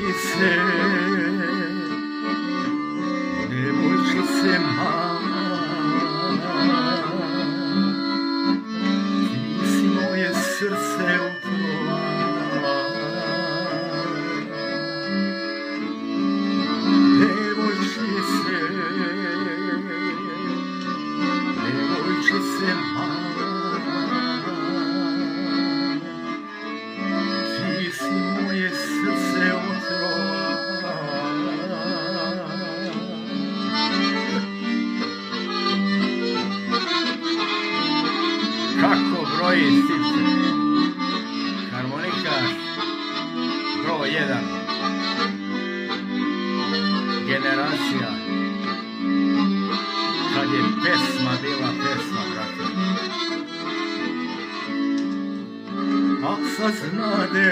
devojčice, devojčice mala, ti si moje srce utrla. Devojčice, devojčice mala, ti si moje srce utrla. Kako broji sipce, harmonika broj 1, generacija, kad je pesma bila pesma, brate. A sad znade